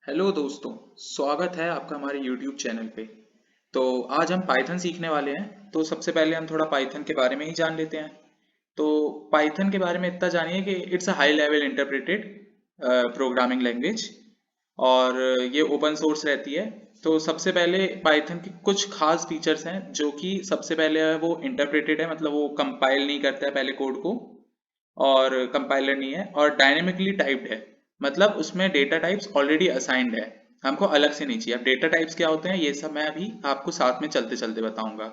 Hello दोस्तों। स्वागत है आपका हमारे YouTube चैनल पे। तो आज हम पाइथन सीखने वाले हैं। तो सबसे पहले हम थोड़ा पाइथन के बारे में ही जान लेते हैं। तो पाइथन के बारे में इतना जानिए कि it's a high level interpreted programming language और ये ओपन सोर्स रहती है। तो सबसे पहले पाइथन के कुछ खास फीचर्स हैं जो कि सबसे पहले है वो इंटरप्रेटेड है, मतलब वो कंपाइल नहीं करता है पहले कोड को, और कंपाइलर नहीं है, और डायनेमिकली टाइप्ड है, मतलब उसमें डेटा टाइप्स ऑलरेडी असाइंड है, हमको अलग से नहीं चाहिए। अब डेटा टाइप्स क्या होते हैं ये सब मैं अभी आपको साथ में चलते चलते बताऊंगा।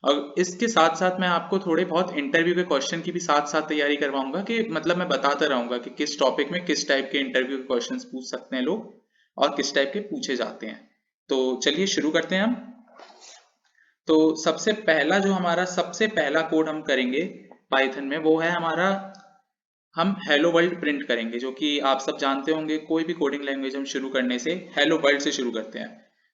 और इसके साथ साथ मैं आपको थोड़े बहुत इंटरव्यू के क्वेश्चन की भी साथ साथ तैयारी करवाऊंगा, कि मतलब मैं बताता रहूंगा कि किस टॉपिक में किस टाइप के इंटरव्यू के क्वेश्चंस पूछ सकते हैं लोग और किस टाइप के पूछे जाते हैं। तो चलिए शुरू करते हैं हम। तो सबसे पहला जो हमारा सबसे पहला कोड हम करेंगे पाइथन में वो है हमारा, हम हेलो वर्ल्ड प्रिंट करेंगे, जो कि आप सब जानते होंगे कोई भी कोडिंग लैंग्वेज हम शुरू करने से हेलो वर्ल्ड से शुरू करते हैं।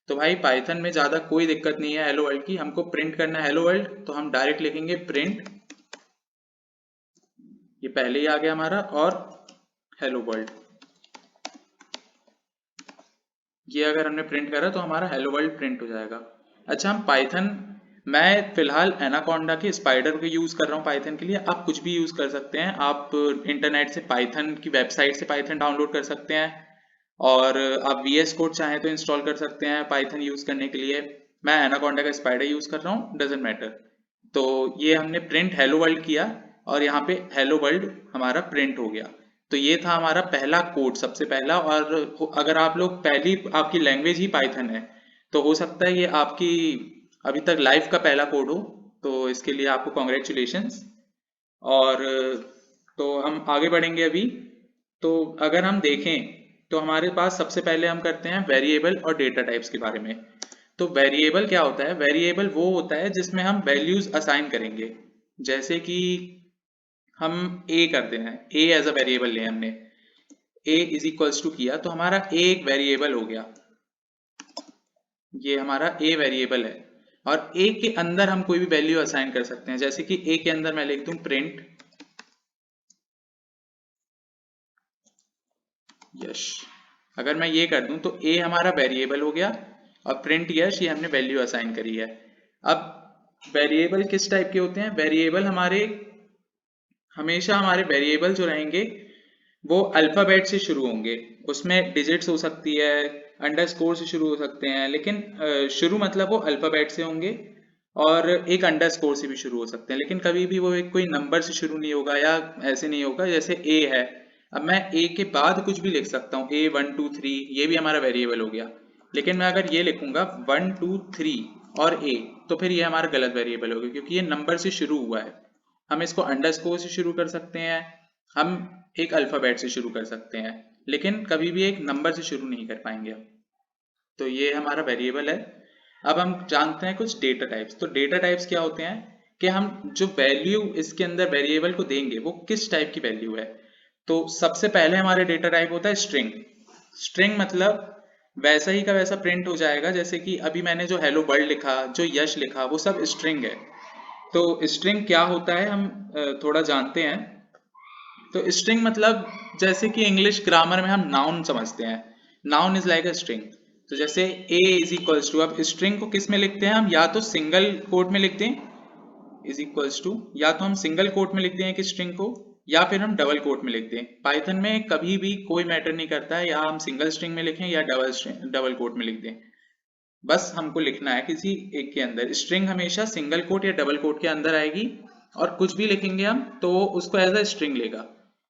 तो भाई पाइथन में ज़्यादा कोई दिक्कत नहीं है हेलो वर्ल्ड की, हमको प्रिंट करना है हेलो वर्ल्ड, तो हम डायरेक्ट लिखेंगे प्रिंट, ये पहले ही आ गया हमारा, और हेलो वर्ल्ड। ये अगर हमने प्रिंट करा तो हमारा हेलो वर्ल्ड प्रिंट हो जाएगा। अच्छा, हम पाइथन, मैं फिलहाल एनाकोंडा के स्पाइडर को यूज़ कर रहा हूँ पाइथन के लिए। आप कुछ भी यूज़ कर सकते हैं, आप इंटरनेट से पाइथन की वेबसाइट से पाइथन डाउनलोड कर सकते हैं, और आप VS कोड चाहें तो इंस्टॉल कर सकते हैं पाइथन यूज़ करने के लिए। मैं एनाकोंडा का स्पाइडर यूज़ कर रहा हूँ, डजेंट मैटर। तो ये हमने प्रिंट हेलो वर्ल्ड किया और यहाँ पे हेलो वर्ल्ड हमारा प्रिंट हो गया। तो ये था हमारा पहला कोड, सबसे पहला। और अगर आप लोग पहली आपकी लैंग्वेज ही पाइथन है तो हो सकता है ये आपकी अभी तक लाइफ का पहला कोड हो, तो इसके लिए आपको कॉन्ग्रेचुलेशंस। और तो हम आगे बढ़ेंगे अभी। तो अगर हम देखें तो हमारे पास सबसे पहले हम करते हैं वेरिएबल और डेटा टाइप्स के बारे में। तो वेरिएबल क्या होता है? वेरिएबल वो होता है जिसमें हम वैल्यूज असाइन करेंगे। जैसे कि हम ए करते हैं, ए एज अ वेरिएबल ले हमने, ए इज इक्वल्स टू किया तो हमारा ए एक वेरिएबल हो गया। ये हमारा ए वेरिएबल है, और ए के अंदर हम कोई भी वैल्यू असाइन कर सकते हैं। जैसे कि ए के अंदर मैं लिख दूं प्रिंट यश। अगर मैं ये कर दूं तो ए हमारा वेरिएबल हो गया, और प्रिंट यश ये हमने वैल्यू असाइन करी है। अब वेरिएबल किस टाइप के होते हैं? वेरिएबल हमारे हमेशा हमारे वेरिएबल जो रहेंगे वो अल्फाबेट से शुरू होंगे। उसमें डिजिट्स हो सकती है, अंडरस्कोर से शुरू हो सकते हैं, लेकिन शुरू मतलब वो अल्फाबेट से होंगे, और एक अंडरस्कोर से भी शुरू हो सकते हैं, लेकिन कभी भी वो एक कोई नंबर से शुरू नहीं होगा या ऐसे नहीं होगा। जैसे ए है, अब मैं ए के बाद कुछ भी लिख सकता हूँ, ए 1 2 3, ये भी हमारा वेरिएबल हो गया। लेकिन मैं अगर ये लिखूंगा 1 2 3 और ए, तो फिर ये हमारा गलत वेरिएबल होगा, क्योंकि ये नंबर से शुरू हुआ है। हम इसको अंडरस्कोर से शुरू कर सकते हैं, हम एक अल्फाबेट से शुरू कर सकते हैं, लेकिन कभी भी एक नंबर से शुरू नहीं कर पाएंगे हम। तो ये हमारा वेरिएबल है। अब हम जानते हैं कुछ डेटा टाइप्स। तो डेटा टाइप्स क्या होते हैं कि हम जो वैल्यू इसके अंदर वेरिएबल को देंगे वो किस टाइप की वैल्यू है। तो सबसे पहले हमारे डेटा टाइप होता है स्ट्रिंग। स्ट्रिंग मतलब वैसा ही का वैसा प्रिंट हो जाएगा, जैसे कि अभी मैंने जो हेलो वर्ल्ड लिखा, जो यश लिखा, वो सब स्ट्रिंग है। तो स्ट्रिंग क्या होता है हम थोड़ा जानते हैं। तो स्ट्रिंग मतलब जैसे कि इंग्लिश ग्रामर में हम नाउन समझते हैं, noun is like a string. तो जैसे ए इज इक्वल्स टू, अब स्ट्रिंग को किस में लिखते हैं हम? या तो सिंगल कोट में लिखते हैं इज इक्वल्स टू, या तो हम सिंगल कोट में लिखते हैं कि स्ट्रिंग को, या फिर हम डबल कोट में लिखते हैं। पाइथन में कभी भी कोई मैटर नहीं करता है, या हम सिंगल स्ट्रिंग में लिखें या डबल कोट में लिख दें, बस हमको लिखना है किसी एक के अंदर। स्ट्रिंग हमेशा सिंगल कोट या डबल कोट के अंदर आएगी, और कुछ भी लिखेंगे हम तो वो उसको एज अ स्ट्रिंग लेगा।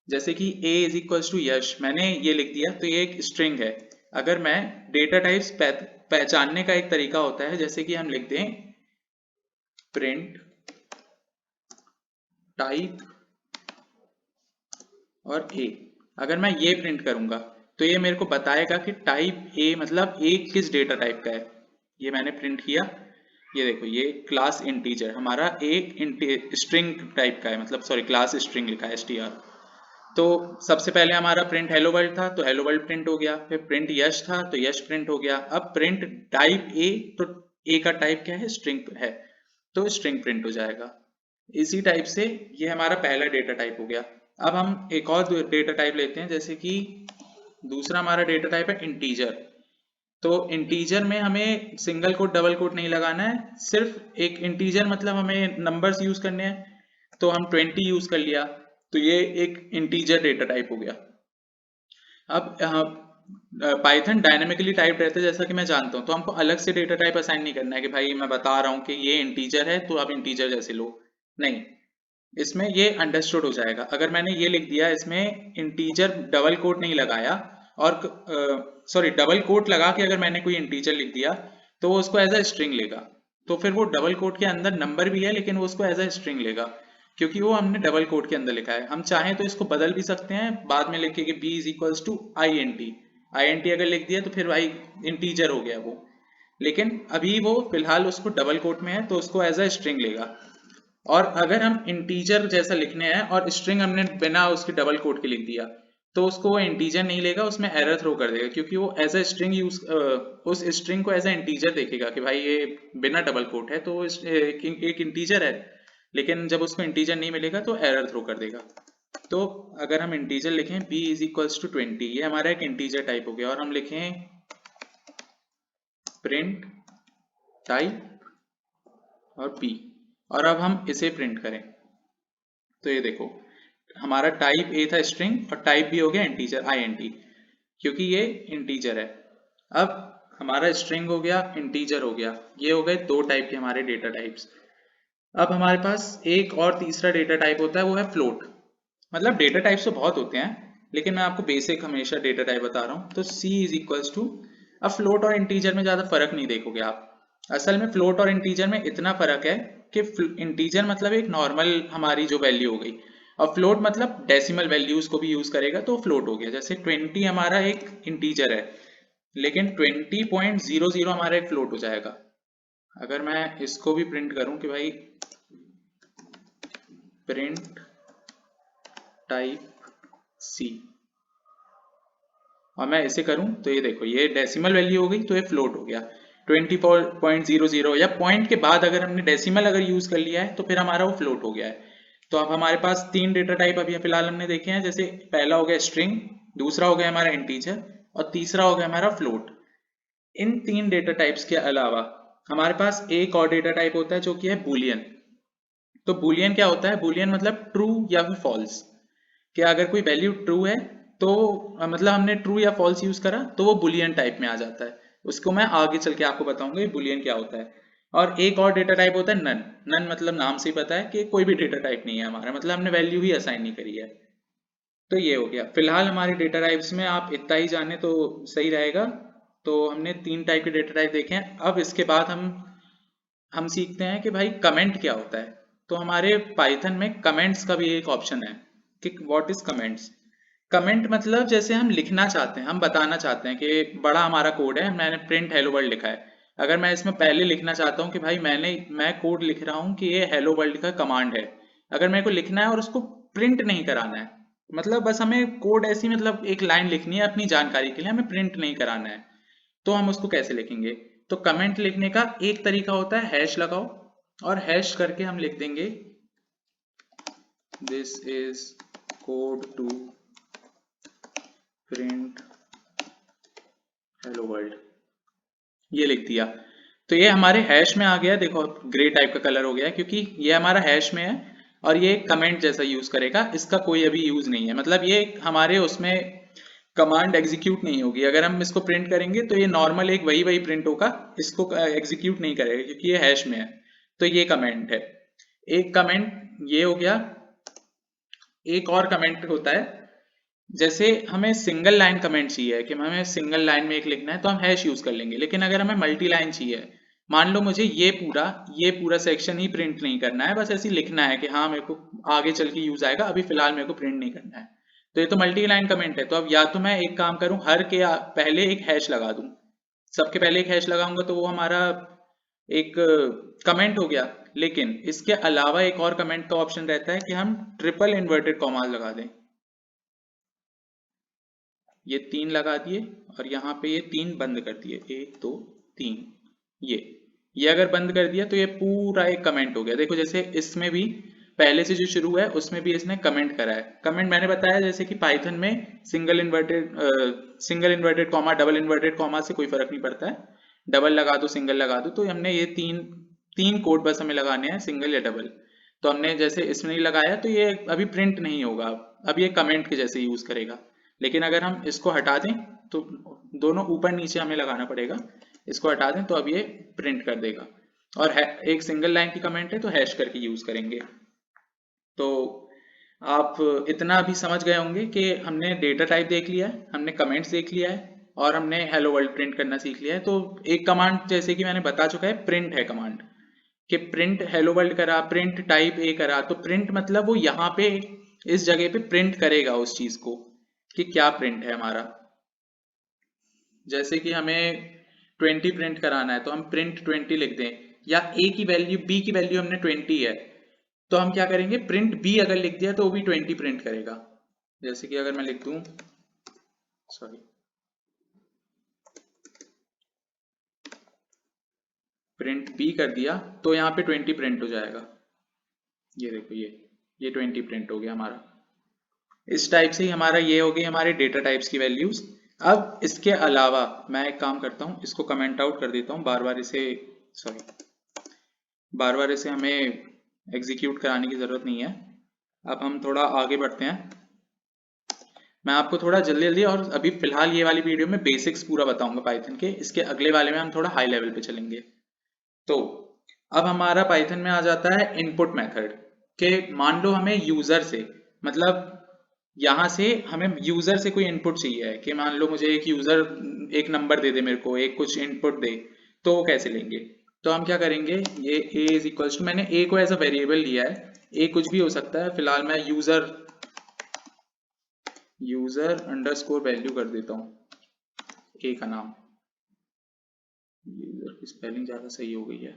जैसे कि a इज इक्वल्स टू यश, मैंने ये लिख दिया तो ये एक स्ट्रिंग है। अगर मैं डेटा टाइप्स पहचानने का एक तरीका होता है, जैसे कि हम लिख दें प्रिंट टाइप और a। अगर मैं ये प्रिंट करूंगा तो ये मेरे को बताएगा कि टाइप a मतलब a किस डेटा टाइप का है। ये मैंने प्रिंट किया, ये देखो ये क्लास इंटीजर हमारा एक स्ट्रिंग टाइप का है, मतलब सॉरी क्लास स्ट्रिंग लिखा है str। तो सबसे पहले हमारा प्रिंट हेलो वर्ल्ड था तो हेलो वर्ल्ड प्रिंट हो गया, फिर प्रिंट यश था तो यश प्रिंट हो गया। अब प्रिंट टाइप ए, तो ए का टाइप क्या है? स्ट्रिंग है, तो स्ट्रिंग प्रिंट हो जाएगा। इसी टाइप से ये हमारा पहला डेटा टाइप हो गया। अब हम एक और डेटा टाइप लेते हैं, जैसे कि दूसरा हमारा डेटा टाइप है इंटीजर। तो इंटीजर में हमें सिंगल कोट डबल कोट नहीं लगाना है, सिर्फ एक इंटीजर मतलब हमें नंबर्स यूज करने हैं। तो हम 20 यूज कर लिया, तो ये एक इंटीजर डेटा टाइप हो गया। अब पाइथन डायनेमिकली टाइप रहता है जैसा कि मैं जानता हूँ, तो हमको अलग से डेटा टाइप असाइन नहीं करना है कि भाई मैं बता रहा हूँ कि ये इंटीजर है तो आप इंटीजर जैसे लो, नहीं, इसमें ये अंडरस्टूड हो जाएगा। अगर मैंने ये लिख दिया इसमें इंटीजर डबल कोट नहीं लगाया, और सॉरी डबल कोट लगा के अगर मैंने कोई इंटीजर लिख दिया तो वो उसको एज अ स्ट्रिंग लेगा। तो फिर वो डबल कोट के अंदर नंबर भी है लेकिन वो उसको एज अ स्ट्रिंग लेगा, क्योंकि वो हमने डबल कोट के अंदर लिखा है। हम चाहें तो इसको बदल भी सकते हैं, बाद में लिखे कि b is equals to INT अगर लिख दिया तो फिर भाई इंटीजर हो गया वो, लेकिन अभी वो फिलहाल उसको डबल कोट में है तो उसको एज अ स्ट्रिंग लेगा। और अगर हम इंटीजर जैसा लिखने हैं और स्ट्रिंग हमने बिना उसके डबल कोट के लिख दिया तो उसको वो इंटीजर नहीं लेगा, उसमें एरर थ्रो कर देगा, क्योंकि वो एज अ स्ट्रिंग यूज उस स्ट्रिंग को एज अ इंटीजर देखेगा कि भाई ये बिना डबल कोट है तो एक इंटीजर है, लेकिन जब उसको इंटीजर नहीं मिलेगा तो एरर थ्रो कर देगा। तो अगर हम इंटीजर लिखें b इज इक्वल्स टू 20, ये हमारा एक इंटीजर टाइप हो गया, और हम लिखें प्रिंट टाइप और p, और अब हम इसे प्रिंट करें तो ये देखो हमारा टाइप a था स्ट्रिंग और टाइप b हो गया इंटीजर INT, क्योंकि ये इंटीजर है। अब हमारा स्ट्रिंग हो गया, इंटीजर हो गया, ये हो गए दो टाइप के हमारे डेटा टाइप्स। अब हमारे पास एक और तीसरा डेटा टाइप होता है, वो है फ्लोट। मतलब डेटा टाइप्स तो बहुत होते हैं लेकिन मैं आपको बेसिक हमेशा डेटा टाइप बता रहा हूँ। तो c इज इक्वल्स टू, अब फ्लोट और इंटीजर में ज्यादा फर्क नहीं देखोगे आप। असल में फ्लोट और इंटीजर में इतना फर्क है कि इंटीजर मतलब एक नॉर्मल हमारी जो वैल्यू हो गई, और फ्लोट मतलब डेसिमल वैल्यूज को भी यूज करेगा तो फ्लोट हो गया। जैसे 20 हमारा एक इंटीजर है लेकिन 20.00 हमारा एक फ्लोट हो जाएगा। अगर मैं इसको भी प्रिंट करूं कि भाई प्रिंट टाइप C, और मैं इसे करूं तो ये देखो ये डेसिमल वैल्यू हो गई तो ये फ्लोट हो गया 20.00, या पॉइंट के बाद अगर हमने डेसिमल अगर यूज कर लिया है तो फिर हमारा वो फ्लोट हो गया है। तो अब हमारे पास तीन डेटा टाइप अभी फिलहाल हमने देखे हैं, जैसे पहला हो गया स्ट्रिंग, दूसरा हो गया हमारा इंटीजर, और तीसरा हो गया हमारा फ्लोट। इन तीन डेटा टाइप्स के अलावा हमारे पास एक और डेटा टाइप होता है जो कि है बूलियन। तो बूलियन क्या होता है? बूलियन मतलब ट्रू या फिर फॉल्स, कि अगर कोई वैल्यू ट्रू है तो मतलब हमने ट्रू या फॉल्स यूज करा तो वो बुलियन टाइप में आ जाता है। उसको मैं आगे चल के आपको बताऊंगा ये बुलियन क्या होता है। और एक और डेटा टाइप होता है नन। नन मतलब नाम से ही पता है कि कोई भी डेटा टाइप नहीं है हमारा, मतलब हमने वैल्यू ही असाइन नहीं करी है। तो ये हो गया फिलहाल हमारे डेटा टाइप्स में, आप इतना ही जाने तो सही रहेगा। तो हमने तीन टाइप के डेटा टाइप देखे हैं। अब इसके बाद हम सीखते हैं कि भाई कमेंट क्या होता है। तो हमारे पाइथन में कमेंट्स का भी एक ऑप्शन है कि व्हाट इज कमेंट्स। कमेंट मतलब जैसे हम लिखना चाहते हैं, हम बताना चाहते हैं कि बड़ा हमारा कोड है, मैंने प्रिंट हेलो वर्ल्ड लिखा है। अगर मैं इसमें पहले लिखना चाहता हूँ कि भाई मैं कोड लिख रहा हूँ कि ये हेलो वर्ल्ड का कमांड है, अगर मेरे को लिखना है और उसको प्रिंट नहीं कराना है, मतलब बस हमें कोड ऐसी मतलब एक लाइन लिखनी है अपनी जानकारी के लिए, हमें प्रिंट नहीं कराना है, तो हम उसको कैसे लिखेंगे? तो कमेंट लिखने का एक तरीका होता है हैश लगाओ, और हैश करके हम लिख देंगे this is code to print hello world, ये लिख दिया। तो ये हमारे हैश में आ गया, देखो ग्रे टाइप का कलर हो गया क्योंकि ये हमारा हैश में है, और ये कमेंट जैसा यूज करेगा, इसका कोई अभी यूज नहीं है, मतलब ये हमारे उसमें कमांड एग्जीक्यूट नहीं होगी। अगर हम इसको प्रिंट करेंगे तो ये नॉर्मल एक वही वही प्रिंट होगा, इसको एग्जीक्यूट नहीं करेगा क्योंकि ये हैश में है। तो ये कमेंट है, एक कमेंट ये हो गया। एक और कमेंट होता है, जैसे हमें सिंगल लाइन कमेंट चाहिए कि हमें सिंगल लाइन में एक लिखना है तो हम हैश यूज कर लेंगे, लेकिन अगर हमें मल्टी लाइन चाहिए, मान लो मुझे ये पूरा सेक्शन ही प्रिंट नहीं करना है, बस ऐसे लिखना है कि हाँ मेरे को आगे चल के यूज आएगा, अभी फिलहाल मेरे को प्रिंट नहीं करना है, तो ये तो मल्टी लाइन कमेंट है। तो अब या तो मैं एक काम करूं, हर के पहले एक हैश लगा दूं, सबके पहले एक हैश लगाऊंगा तो वो हमारा एक कमेंट हो गया। लेकिन इसके अलावा एक और कमेंट का ऑप्शन रहता है कि हम ट्रिपल इन्वर्टेड कॉमास लगा दें। ये 3 लगा दिए और यहाँ पे ये 3 बंद कर दिए, 1 2 3, ये अगर बंद कर दिया तो ये पूरा एक कमेंट हो गया। देखो जैसे इसमें भी पहले से जो शुरू है उसमें भी इसने कमेंट करा है। कमेंट मैंने बताया जैसे कि पाइथन में single inverted comma double inverted comma से कोई फर्क नहीं पड़ता है, डबल लगा दो सिंगल लगा दो, तो हमने ये तीन तीन कोड बस हमें लगाने हैं, सिंगल या डबल। तो हमने जैसे इसमें नहीं लगाया तो ये अभी प्रिंट नहीं होगा, अब ये कमेंट के जैसे यूज करेगा। लेकिन अगर हम इसको हटा दें तो दोनों ऊपर नीचे हमें लगाना पड़ेगा, इसको हटा दें तो अब ये प्रिंट कर देगा। और एक सिंगल लाइन की कमेंट है तो हैश करके यूज करेंगे। तो आप इतना भी समझ गए होंगे कि हमने डेटा टाइप देख लिया है, हमने कमेंट्स देख लिया है, और हमने हेलो वर्ल्ड प्रिंट करना सीख लिया है। तो एक कमांड जैसे कि मैंने बता चुका है, प्रिंट है कमांड, कि प्रिंट हेलो वर्ल्ड करा, प्रिंट टाइप ए करा, तो प्रिंट मतलब वो यहाँ पे इस जगह पे प्रिंट करेगा उस चीज को कि क्या प्रिंट है हमारा। जैसे कि हमें 20 प्रिंट कराना है तो हम प्रिंट 20 लिख दें, या ए की वैल्यू बी की वैल्यू हमने 20 है तो हम क्या करेंगे, प्रिंट बी अगर लिख दिया तो वो भी 20 प्रिंट करेगा। जैसे कि अगर मैं लिख दूं, सॉरी, प्रिंट बी कर दिया तो यहाँ पे 20 प्रिंट हो जाएगा। ये देखो ये 20 प्रिंट हो गया हमारा। इस टाइप से ही हमारा ये हो गई हमारे डेटा टाइप्स की वैल्यूज। अब इसके अलावा मैं एक काम करता हूँ, इसको कमेंट आउट कर देता हूँ, बार बार इसे हमें एग्जीक्यूट कराने की जरूरत नहीं है। अब हम थोड़ा आगे बढ़ते हैं, मैं आपको थोड़ा जल्दी जल्दी, और अभी फिलहाल ये वाली वीडियो में बेसिक्स पूरा बताऊंगा पाइथन के, इसके अगले वाले में हम थोड़ा हाई लेवल पे चलेंगे। तो अब हमारा पाइथन में आ जाता है इनपुट मेथड, के मान लो हमें यूजर से, मतलब यहाँ से हमें यूजर से कोई इनपुट चाहिए है, कि मान लो मुझे एक यूजर एक नंबर दे दे मेरे को, एक कुछ इनपुट दे, तो वो कैसे लेंगे। तो हम क्या करेंगे, ये a इज इक्वल्स टू, मैंने a को एज अ वेरिएबल लिया है, a कुछ भी हो सकता है, फिलहाल मैं यूजर अंडरस्कोर वैल्यू कर देता हूँ a का नाम। यूजर की स्पेलिंग ज्यादा सही हो गई है,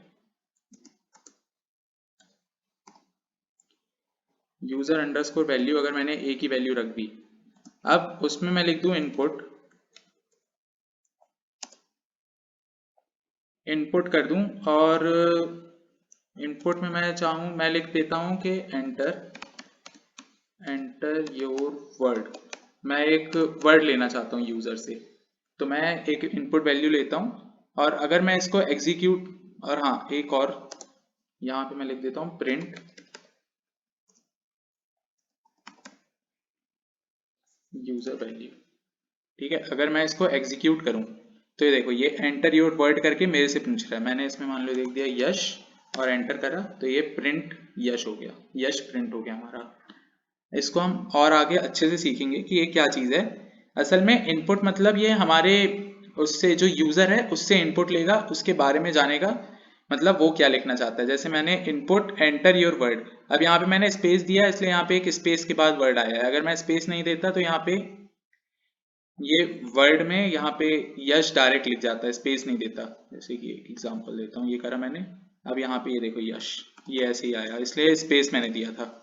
यूजर अंडरस्कोर वैल्यू अगर मैंने a की वैल्यू रख दी, अब उसमें मैं लिख दूं इनपुट कर दूं, और इनपुट में मैं लिख देता हूं कि एंटर योर वर्ड। मैं एक वर्ड लेना चाहता हूं यूजर से, तो मैं एक इनपुट वैल्यू लेता हूं, और अगर मैं इसको एग्जीक्यूट, और हाँ एक और यहाँ पे मैं लिख देता हूं प्रिंट यूजर वैल्यू। ठीक है, अगर मैं इसको एग्जीक्यूट करूं तो ये देखो, ये एंटर योर वर्ड करके मेरे से पूछ रहा है, मैंने इसमें मान लो लिख दिया यश और एंटर करा, तो ये प्रिंट यश हो गया, यश प्रिंट हो गया हमारा। इसको हम और आगे अच्छे से सीखेंगे कि ये क्या चीज है। असल में इनपुट मतलब ये हमारे उससे जो यूजर है उससे इनपुट लेगा, उसके बारे में जानेगा, मतलब वो क्या लिखना चाहता है। जैसे मैंने इनपुट एंटर योर वर्ड, अब यहाँ पे मैंने स्पेस दिया इसलिए यहाँ पे एक स्पेस के बाद वर्ड आया है, अगर मैं स्पेस नहीं देता तो यहाँ पे ये वर्ड में यहाँ पे यश डायरेक्ट लिख जाता है, स्पेस नहीं देता। जैसे कि एक एग्जांपल देता हूँ, ये करा मैंने, अब यहाँ पे ये देखो यश, ये ऐसे ही आया, इसलिए स्पेस मैंने दिया था।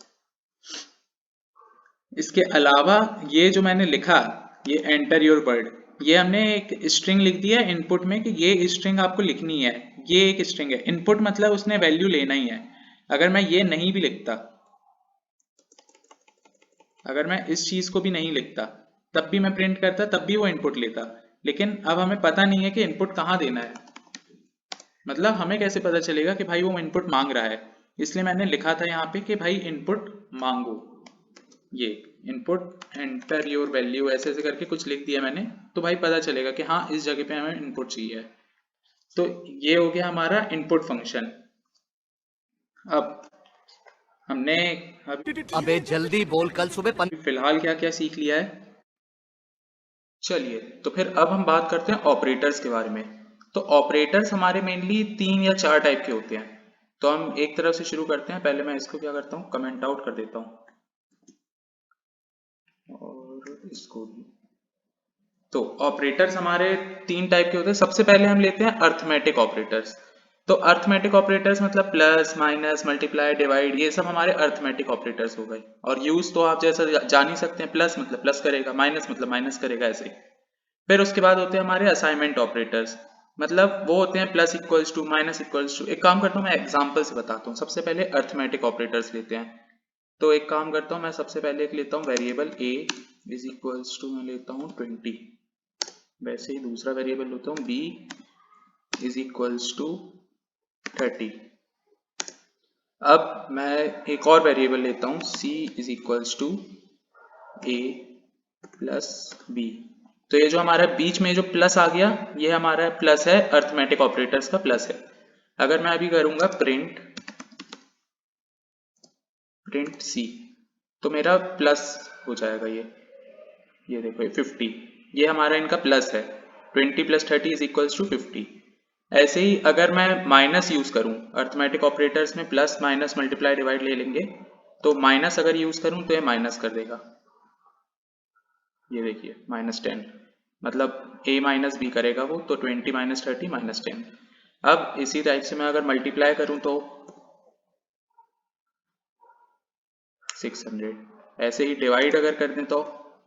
इसके अलावा ये जो मैंने लिखा, ये एंटर योर वर्ड, ये हमने एक स्ट्रिंग लिख दिया है इनपुट में कि ये स्ट्रिंग आपको लिखनी है, ये एक स्ट्रिंग है। इनपुट मतलब उसने वैल्यू लेना ही है। अगर मैं ये नहीं भी लिखता, अगर मैं इस चीज को भी नहीं लिखता तब भी मैं प्रिंट करता, तब भी वो इनपुट लेता। लेकिन अब हमें पता नहीं है कि इनपुट कहाँ देना है, मतलब हमें कैसे पता चलेगा कि भाई वो इनपुट मांग रहा है। इसलिए मैंने लिखा था यहाँ पे कि भाई इनपुट मांगो, ये इनपुट एंटर योर वैल्यू ऐसे ऐसे करके कुछ लिख दिया मैंने, तो भाई पता चलेगा कि हाँ इस जगह पे हमें इनपुट चाहिए। तो ये हो गया हमारा इनपुट फंक्शन। अब हमने अबे जल्दी बोल, कल सुबह फिलहाल क्या क्या सीख लिया है। चलिए तो फिर अब हम बात करते हैं ऑपरेटर्स के बारे में। तो ऑपरेटर्स हमारे मेनली 3 या 4 टाइप के होते हैं। तो हम एक तरफ से शुरू करते हैं, पहले मैं इसको क्या करता हूँ, कमेंट आउट कर देता हूँ, और इसको भी। तो ऑपरेटर्स हमारे 3 टाइप के होते हैं। सबसे पहले हम लेते हैं अर्थमेटिक ऑपरेटर्स। तो अर्थमेटिक ऑपरेटर्स मतलब प्लस माइनस मल्टीप्लाई डिवाइड, ये सब हमारे अर्थमेटिक ऑपरेटर्स हो गए। और यूज तो आप जैसा जान ही सकते हैं, प्लस मतलब प्लस करेगा, माइनस मतलब माइनस करेगा, ऐसे। फिर उसके बाद होते हैं हमारे असाइनमेंट ऑपरेटर्स, मतलब वो होते हैं plus equals to minus equals to. एक काम करता हूँ, मैं एग्जांपल से बताता हूँ। सबसे पहले अर्थमेटिक ऑपरेटर्स लेते हैं। तो एक काम करता हूँ, मैं सबसे पहले एक लेता हूँ variable a is equals to मैं लेता हूँ 20। वैसे ही दूसरा वेरिएबल लेता हूँ b इज इक्वल्स टू 30। अब मैं एक और वेरिएबल लेता हूँ c is equals to a plus b। तो ये जो हमारा बीच में जो प्लस आ गया, ये हमारा प्लस है, अर्थमेटिक ऑपरेटर्स का प्लस है। अगर मैं अभी करूंगा प्रिंट c, तो मेरा प्लस हो जाएगा ये देखो ये 50, ये हमारा इनका प्लस है। 20 प्लस 30 इज इक्वल्स टू 50। ऐसे ही अगर मैं माइनस यूज करूं, अर्थमेटिक ऑपरेटर्स में प्लस माइनस मल्टीप्लाई डिवाइड ले लेंगे, तो माइनस अगर यूज करूं तो ये माइनस कर देगा। ये देखिए -10, मतलब a माइनस बी करेगा वो, तो 20 माइनस 30 माइनस 10। अब इसी टाइप से मैं अगर मल्टीप्लाई करूं तो 600। ऐसे ही डिवाइड अगर कर दें तो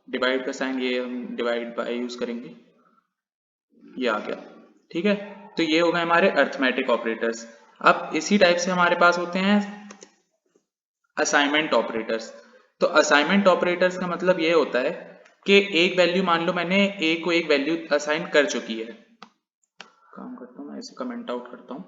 डिवाइड का साइन, ये हम डिवाइड बाय यूज करेंगे, ये आ गया। ठीक है, तो ये हो गए हमारे अर्थमेटिक ऑपरेटर्स। अब इसी टाइप से हमारे पास होते हैं असाइनमेंट ऑपरेटर्स। तो असाइनमेंट ऑपरेटर्स का मतलब ये होता है कि एक वैल्यू, मान लो मैंने a को एक वैल्यू असाइन कर चुकी है। काम करता हूँ मैं इसे कमेंट आउट करता हूँ।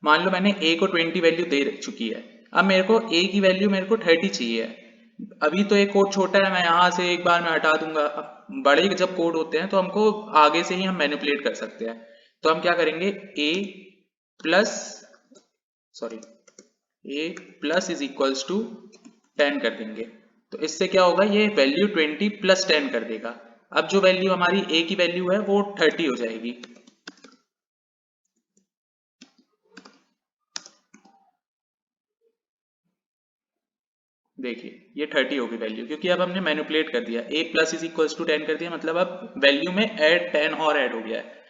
मान लो मैंने a को 20 वैल्यू दे चुकी है, अब मेरे को a की वैल्यू मेरे को 30 चाहिए। अभी तो एक कोड छोटा है, मैं यहाँ से एक बार में हटा दूंगा। अब बड़े जब कोड होते हैं तो हमको आगे से ही हम मैनिपुलेट कर सकते हैं। तो हम क्या करेंगे, a plus is equals to 10 कर देंगे। तो इससे क्या होगा, ये वैल्यू 20 प्लस 10 कर देगा। अब जो वैल्यू हमारी a की वैल्यू है वो 30 हो जाएगी। देखिए ये 30 होगी वैल्यू, क्योंकि अब हमने मैनिपुलेट कर दिया। a plus is equals to 10 कर दिया, मतलब अब वैल्यू में ऐड 10 और ऐड हो गया है।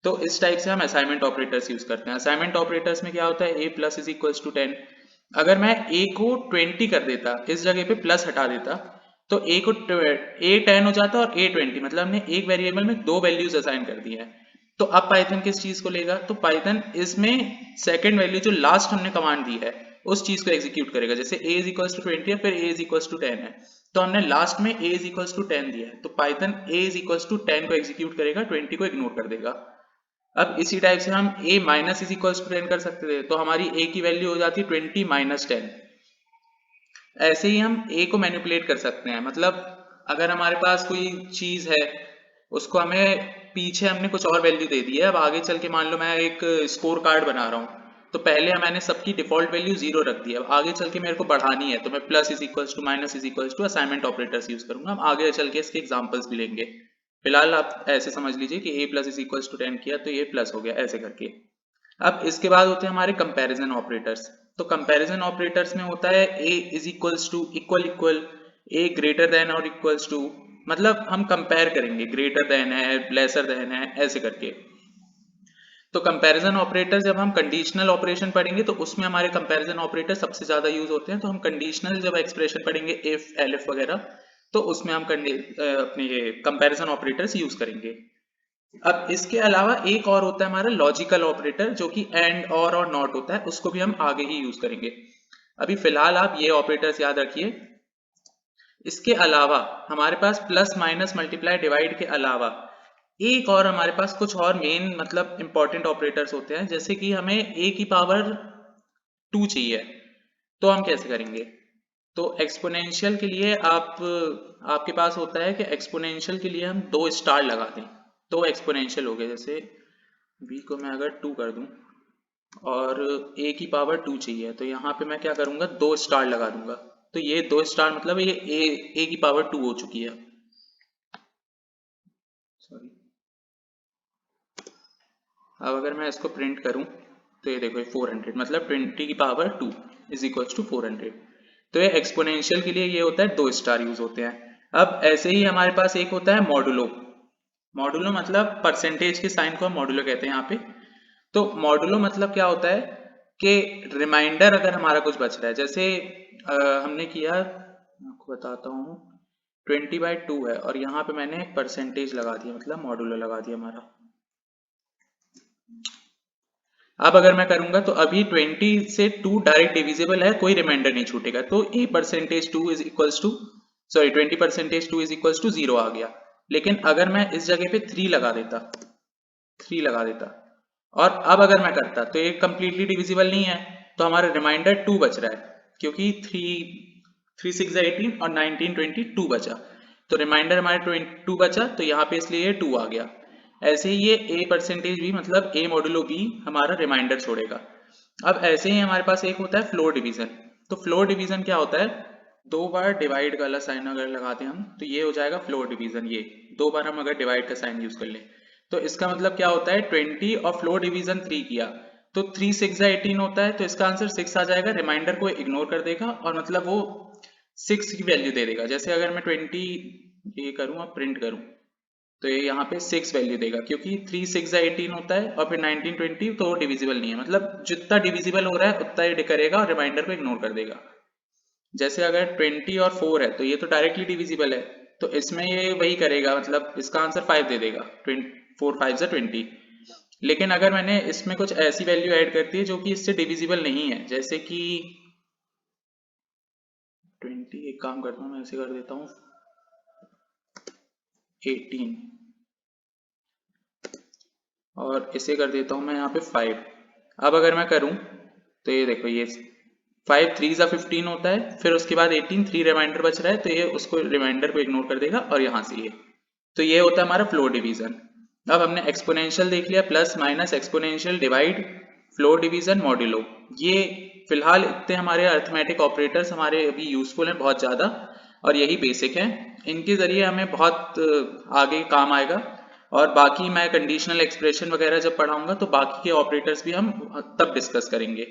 तो इस टाइप से हम असाइनमेंट ऑपरेटर्स यूज करते हैं। असाइनमेंट ऑपरेटर्स में क्या होता है, a plus is equals to 10। अगर मैं a को 20 कर देता, इस जगह पे प्लस हटा देता, तो a 10 हो जाता और a 20, मतलब हमने एक वेरिएबल में दो वैल्यूज असाइन कर दी है। तो अब पाइथन किस चीज को लेगा, तो पाइथन इसमें सेकंड वैल्यू जो लास्ट हमने कमांड दी है उस चीज को एग्जीक्यूट करेगा। जैसे a इज इक्वल्स टू 20 है, फिर a इज इक्वल्स टू 10 है, तो हमने लास्ट में a इज इक्वल्स टू 10 दिया है, तो Python a is equals to 10 को एग्जीक्यूट करेगा, 20 को इग्नोर कर देगा। अब इसी टाइप से हम a minus is equals to 10 कर सकते थे, तो हमारी a की वैल्यू हो जाती है 20 माइनस 10। ऐसे ही हम a को मैनिपुलेट कर सकते हैं, मतलब अगर हमारे पास कोई चीज है, उसको हमें पीछे हमने कुछ और वैल्यू दे दी है, अब आगे चल के मान लो मैं एक स्कोर कार्ड बना रहा हूँ, तो पहले मैंने सबकी डिफॉल्ट वैल्यू 0 रख दी है, अब आगे चल के मेरे को बढ़ानी है, तो मैं plus is equals to minus is equals to assignment operators use करूंगा। हम आगे चल के इसके एग्जांपल्स भी लेंगे। फिलहाल आप ऐसे समझ लीजिए कि a plus is equals to 10 किया तो ये प्लस हो गया, ऐसे करके। अब इसके बाद होते हैं हमारे कंपैरिजन ऑपरेटर्स। तो कंपैरिजन ऑपरेटर्स में होता है a is equals to equal equal, a greater than और इक्वल्स टू, मतलब हम कंपेयर करेंगे, ग्रेटर देन है, लेसर देन है, ऐसे करके। तो कंपैरिजन ऑपरेटर जब हम कंडीशनल ऑपरेशन पढ़ेंगे तो उसमें हमारे कंपैरिजन ऑपरेटर सबसे ज्यादा यूज होते हैं। तो हम कंडीशनल जब एक्सप्रेशन पढ़ेंगे, इफ एलिफ वगैरह, तो उसमें हम अपने ये कंपैरिजन ऑपरेटर्स यूज करेंगे। अब इसके अलावा एक और होता है हमारा लॉजिकल ऑपरेटर, जो कि एंड और नॉट होता है, उसको भी हम आगे ही यूज करेंगे। अभी फिलहाल आप ये ऑपरेटर्स याद रखिए। इसके अलावा हमारे पास प्लस माइनस मल्टीप्लाई डिवाइड के अलावा एक और हमारे पास कुछ और मेन, मतलब इंपॉर्टेंट ऑपरेटर्स होते हैं। जैसे कि हमें a की पावर 2 चाहिए, तो हम कैसे करेंगे, तो एक्सपोनेंशियल के लिए आपके पास होता है कि एक्सपोनेंशियल के लिए हम 2 स्टार लगा दें, तो एक्सपोनेंशियल हो गया। जैसे b को मैं अगर 2 कर दूं और a की पावर 2 चाहिए, तो यहाँ पे मैं क्या करूंगा, 2 स्टार लगा दूंगा। तो ये 2 स्टार मतलब ये a की पावर 2 हो चुकी है। सॉरी, अब अगर मैं इसको प्रिंट करूं तो ये देखो 400, मतलब 20 की पावर 2 इज इक्वल्स टू 400। तो ये एक्सपोनेंशियल के लिए ये होता है 2 स्टार यूज होते हैं। अब ऐसे ही हमारे पास एक होता है मॉडुलो। मॉडुलो मतलब परसेंटेज के साइन को हम मॉडुलो कहते हैं यहाँ पे। तो मॉडुलो मतलब क्या होता है कि रिमाइंडर अगर हमारा कुछ बच रहा है, जैसे हमने किया, आपको बताता हूँ, 20/2 है और यहाँ पे मैंने परसेंटेज लगा दिया, मतलब मॉडुलो लगा दिया हमारा। अब अगर मैं करूंगा तो अभी 20 से 2 डायरेक्ट डिविजिबल है, कोई रिमाइंडर नहीं छूटेगा, तो a%2 is equals to, sorry 20%2 is equals to 0 आ गया। लेकिन अगर मैं इस जगह पे 3 लगा देता, 3 लगा देता, और अब अगर मैं करता तो ये कंप्लीटली डिविजिबल नहीं है, तो हमारा रिमाइंडर 2 बच रहा है, क्योंकि 3 6 18 और 19 20 2 बचा, तो रिमाइंडर हमारे 2 बचा, तो यहाँ पे इसलिए ये 2 आ गया। ऐसे ही ये a% भी, मतलब a मॉडुलो b हमारा रिमाइंडर छोड़ेगा। अब ऐसे ही हमारे पास एक होता है फ्लोर डिवीजन। तो फ्लोर डिवीजन क्या होता है, 2 बार डिवाइड वाला साइन अगर लगाते हैं हम, तो ये हो जाएगा फ्लोर डिवीजन। ये 2 बार हम अगर डिवाइड का साइन यूज कर लें, तो इसका मतलब क्या होता है, 20 और फ्लोर डिवीजन 3 किया, तो 3 6 18 होता है, तो इसका आंसर 6 आ जाएगा। रिमाइंडर को इग्नोर कर देगा और मतलब वो 6 की वैल्यू दे देगा। जैसे अगर मैं 20 ये करूँ और प्रिंट करूँ, तो ये यहाँ पे 6 वैल्यू देगा, क्योंकि 3 6 18 होता है और फिर 19 20 तो डिविजिबल नहीं है, मतलब जितना डिविजिबल हो रहा है उतना ही करेगा और रिमाइंडर को इग्नोर कर देगा। जैसे अगर 20 और 4 है तो ये तो डायरेक्टली डिविजिबल है, तो इसमें ये वही करेगा, मतलब इसका आंसर 5 दे देगा, 4 5 से 20। लेकिन अगर मैंने इसमें कुछ ऐसी वैल्यू ऐड कर दी है जो कि इससे डिविजिबल नहीं है, जैसे कि 20, एक काम करता हूँ मैं ऐसे कर देता हूँ 18, और इसे कर देता हूँ मैं यहाँ पे 5। अब अगर मैं करूँ तो ये देखो, ये 5 3 ज़ा 15 होता है, फिर उसके बाद 18, 3 रिमाइंडर बच रहा है, तो ये उसको रिमाइंडर को इग्नोर कर देगा और यहाँ से ये, तो ये होता है हमारा फ्लोर डिवीजन। अब हमने एक्सपोनेंशियल देख लिया, plus minus, exponential, divide, floor division, modulo. ये फिलहाल इतने हमारे अर्थमेटिक ऑपरेटर्स हमारे अभी यूजफुल हैं बहुत ज़्यादा, और यही बेसिक है, इनके ज़रिए हमें बहुत आगे काम आएगा। और बाकी मैं कंडीशनल एक्सप्रेशन वगैरह जब पढ़ाऊंगा तो बाकी के ऑपरेटर्स भी हम तब डिस्कस करेंगे।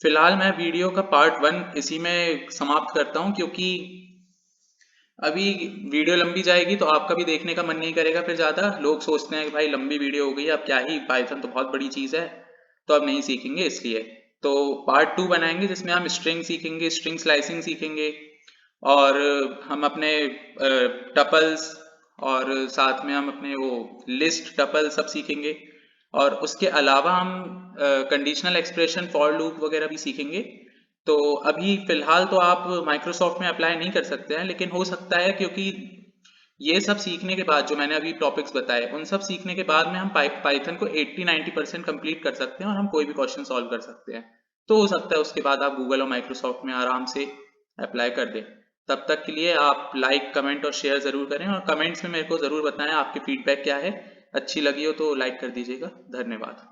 फिलहाल मैं वीडियो का पार्ट 1 इसी में समाप्त करता हूँ, क्योंकि अभी वीडियो लंबी जाएगी तो आपका भी देखने का मन नहीं करेगा, फिर ज़्यादा लोग सोचते हैं कि भाई लंबी वीडियो हो गई, अब क्या ही, पाइथन तो बहुत बड़ी चीज़ है, तो अब नहीं सीखेंगे, इसलिए तो पार्ट 2 बनाएंगे जिसमें हम स्ट्रिंग सीखेंगे, स्ट्रिंग स्लाइसिंग सीखेंगे, और हम अपने टपल्स, और साथ में हम अपने वो लिस्ट टपल सब सीखेंगे, और उसके अलावा हम कंडीशनल एक्सप्रेशन, फॉर लूप वगैरह भी सीखेंगे। तो अभी फिलहाल तो आप माइक्रोसॉफ्ट में अप्लाई नहीं कर सकते हैं, लेकिन हो सकता है, क्योंकि ये सब सीखने के बाद जो मैंने अभी टॉपिक्स बताए, उन सब सीखने के बाद में हम पाइथन को 80-90% कंप्लीट कर सकते हैं और हम कोई भी क्वेश्चन सॉल्व कर सकते हैं। तो हो सकता है उसके बाद आप गूगल और माइक्रोसॉफ्ट में आराम से अप्लाई कर दें। तब तक के लिए आप लाइक, कमेंट और शेयर ज़रूर करें, और कमेंट्स में मेरे को ज़रूर बताएं आपकी फीडबैक क्या है। अच्छी लगी हो तो लाइक कर दीजिएगा। धन्यवाद।